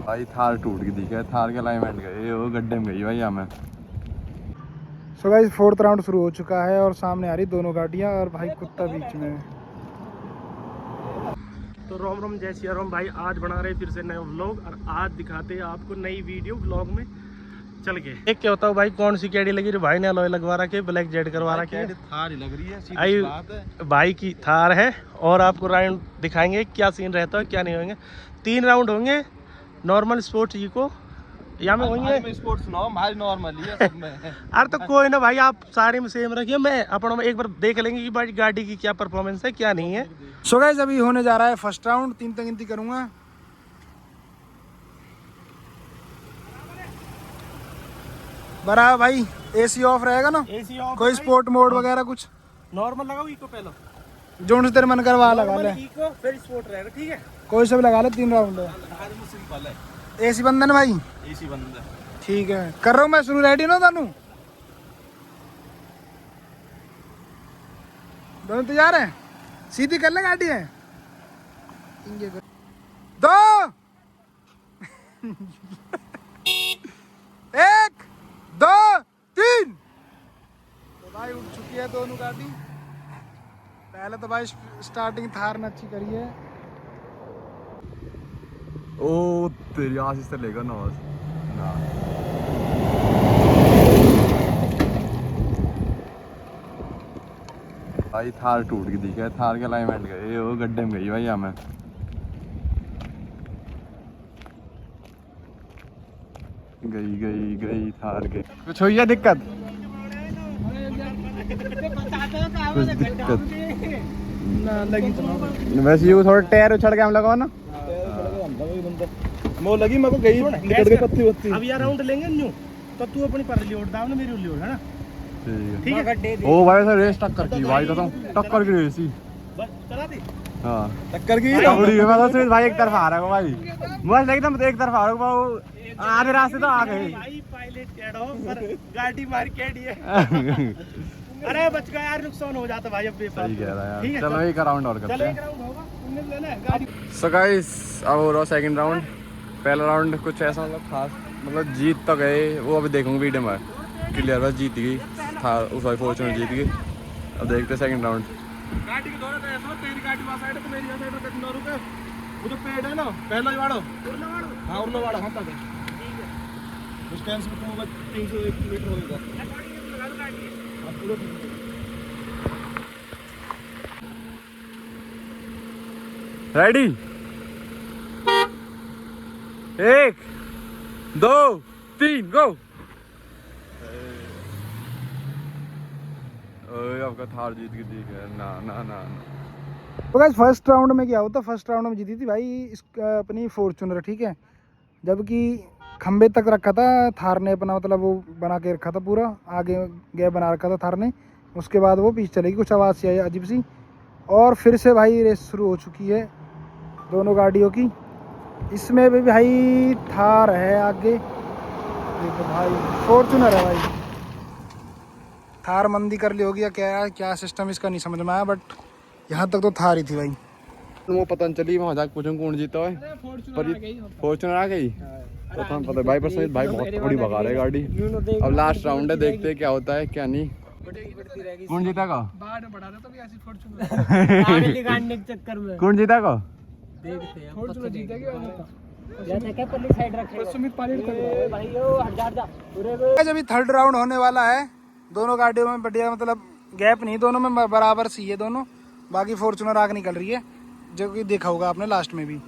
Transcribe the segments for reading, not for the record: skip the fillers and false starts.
भाई थार टूट गई दिखा, थार के अलाइनमेंट गए, वो गड्ढे में गई भाई हमें। सो गाइस फोर्थ राउंड शुरू हो चुका है और सामने आ रही दोनों गाड़ियां और भाई कुत्ता बीच में। तो रोम रोम जय सिया राम भाई, आज बना रहे फिर से नया व्लॉग और आज दिखाते हैं आपको नई वीडियो व्लॉग में चल के। एक क्या होता है भाई, कौन सी कैडी लगी, भाई ने अलॉय लगवा रखे, ब्लैक जेड करवा रखे, थार ही लग रही है, सीधी बात है। भाई की थार है। और आपको राउंड दिखाएंगे क्या सीन रहता है क्या नहीं होंगे। 3 राउंड होंगे, नॉर्मल स्पोर्ट्स इको या में होंगे स्पोर्ट्स नो हमारी नॉर्मल ही है सब में। अरे तो कोई ना भाई, आप सारे में सेम रखिए, मैं अपन एक बार देख लेंगे कि भाई गाड़ी की क्या परफॉर्मेंस है क्या नहीं है। सो गाइस अभी होने जा रहा है फर्स्ट राउंड, 3 तक गिनती करूंगा। बराबर भाई, एसी ऑफ रहेगा ना? एसी ऑफ, कोई स्पोर्ट मोड वगैरह कुछ? नॉर्मल लगाओ इको पहले, जो से तेरे मन करवा लगा ले, इको फिर स्पोर्ट रहेगा, ठीक है? कोई सब लगा ले, 3 राउंड है। एसी बंद है ना भाई? एसी बंद है। ठीक है, कर रहा हूँ मैं शुरू, रेडी ना दोनों? दोनों तैयार है? सीधी कर ले गाड़ी है। 2 1 2 3। तो भाई उठ चुकी है दोनों गाड़ी। पहले तो भाई स्टार्टिंग थार ने अच्छी करी है। ओ तेरी आशीष से लेगा नवाज ना। भाई थार टूट गई दिखा, थार के अलाइनमेंट गए, वो गड्ढे में गई भाई हमें। गई गई गई थार गई। कुछ हुई है दिक्कत? कुछ दिक्कत ना लगी तो वैसे ये थोड़ा टायर उछड़ के हम लगाओ ना। मो लगी मेरे को, गई निकल गई पत्ती पत्ती। अब यार राउंड लेंगे न्यू, तो तू अपनी पर लियोड़ दाव ना मेरी लियोड़, है ना? ठीक है। ओ भाई सर रेस टक्कर की भाई, कसम टक्कर की रेस ही। चला दी हाँ टक्कर की तगड़ी है। मैं तो भाई एक तरफ आ रहा हूँ भाई, बस एकदम एक तरफ आ रहा हूँ, आधे रास्ते तो आ गए भाई। पायलट कैड हो पर गाड़ी मार के दिए। अरे बच गया यार, नुकसान हो जाता भाई। अब सही कह रहा है ठीक यार। है, चलो एक राउंड और करते चलो हैं। एक राउंड होगा, तुमने लेना है गाड़ी। सो गाइस अब हो रहा सेकंड राउंड। पहला राउंड कुछ ऐसा मतलब खास, मतलब जीत तो गए, वो अभी देखूंगा वीडियो में क्लियर, बस जीत गई था उस वाली फॉर्च्यूनर जीत गई। अब देखते हैं सेकंड राउंड। गाड़ी के दौरे तो ऐसा, तेरी गाड़ी वहाँ साइड है तो मेरी साइड है, दोनों रुके। वो जो पेड़ है ना, पहला ही वाड़ो। हाँ उर्ला वाड़ा, हाँ तक है। डिस्टेंस में तो 300 मीटर होगा। रेडी 1 2 3 गो। आपका थार जीत गई, ठीक है ना ना ना ना। तो गाइस फर्स्ट राउंड में क्या होता, फर्स्ट राउंड में जीती थी भाई अपनी फॉर्च्यूनर, ठीक है। जबकि खंबे तक रखा था थार ने अपना, मतलब वो बना के रखा था पूरा, आगे गैप बना रखा था थार ने। उसके बाद वो पीछे चलेगी, कुछ आवाज़ सी आई अजीब सी। और फिर से भाई रेस शुरू हो चुकी है दोनों गाड़ियों की। इसमें भी भाई थार है आगे, देखो भाई फॉर्च्यूनर है भाई। थार मंदी कर ली होगी या क्या सिस्टम इसका नहीं समझ में आया, बट यहाँ तक तो थार ही थी भाई। वो पता नहीं चली, वहाँ जाकर पूछूं कौन जीता है, पर फॉर्च्यूनर आ गई तो हम पता भाई। पर सही भाई बहुत थोड़ी भगा रहे गाड़ी। अब लास्ट राउंड है, देखते हैं क्या होता है क्या नहीं। कौन जीतेगा? कौन जीतेगा? अभी थर्ड राउंड होने वाला है। दोनों गाड़ियों में बढ़िया, मतलब गैप नहीं, दोनों में बराबर सी है दोनों। बाकी फॉर्च्यूनर आग निकल रही है, जो कि देखा होगा आपने लास्ट में भी।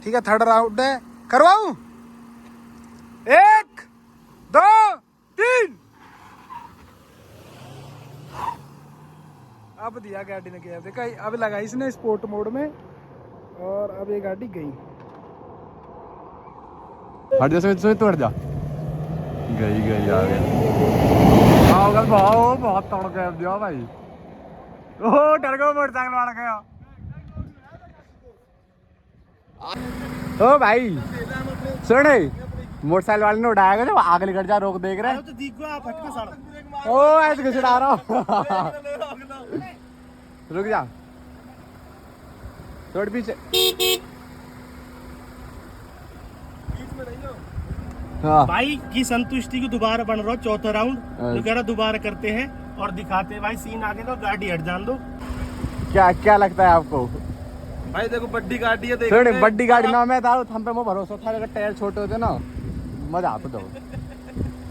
ठीक है, थर्ड राउंड है, करवाऊं? 1 2 3। अब दिया गाड़ी ने गैप, देखा अब लगा इसने स्पोर्ट मोड में, और अब ये गाड़ी गई। हट जा सुमित, तू हट जा। गई गई आ गई। आओ बहुत तोड़ के दिया भाई। ओ डर गया, मोटरसाइकिल वाला गया। ओ भाई सुन, मोटरसाइकिल वाले ने उड़ाया जब आगे निकल जा, रोक देख रहे। ओ ऐसे घुस उड़ा रहा हूँ। रुक जा, थोड़ी पीछे। हाँ भाई की संतुष्टि को दोबारा बन रहा चौथा राउंड हाँ। तो कह रहा दोबारा करते हैं और दिखाते हैं भाई सीन आगे तो गाड़ी हट जान दो। क्या क्या लगता है आपको? भाई देखो बड्डी गाड़ी है सुन बड्डी गाड़ी ना मैं था हम पे भरोसा था, अगर टायर छोटे होते ना मजा आता तो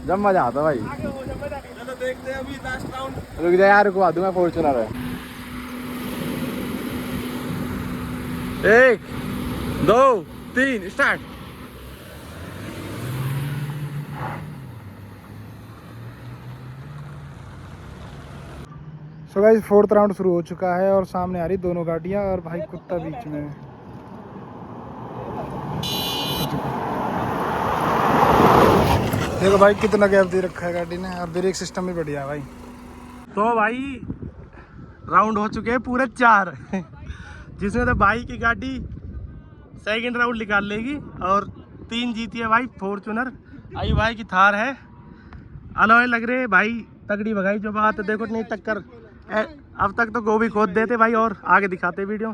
जब मजा आता भाई। चलो देखते हैं अभी लास्ट राउंड। रुक जा यार, रुकवा दूं मैं फॉर्च्यूनर है। 1 2 3 start. So guys fourth round शुरू हो चुका है और सामने आ रही दोनों गाड़ियां और भाई कुत्ता बीच में है। देखो भाई कितना गैप दे रखा है गाड़ी ने और ब्रेक सिस्टम भी बढ़िया है भाई। तो भाई राउंड हो चुके हैं पूरे 4 जिसमें तो भाई की गाड़ी सेकंड राउंड निकाल लेगी और 3 जीती है भाई फॉर्च्यूनर। आई भाई की थार है। अलॉय लग रहे भाई तगड़ी भगाई जो बात है। देखो नहीं टक्कर अब तक तो गोभी खोद देते भाई और आगे दिखाते वीडियो।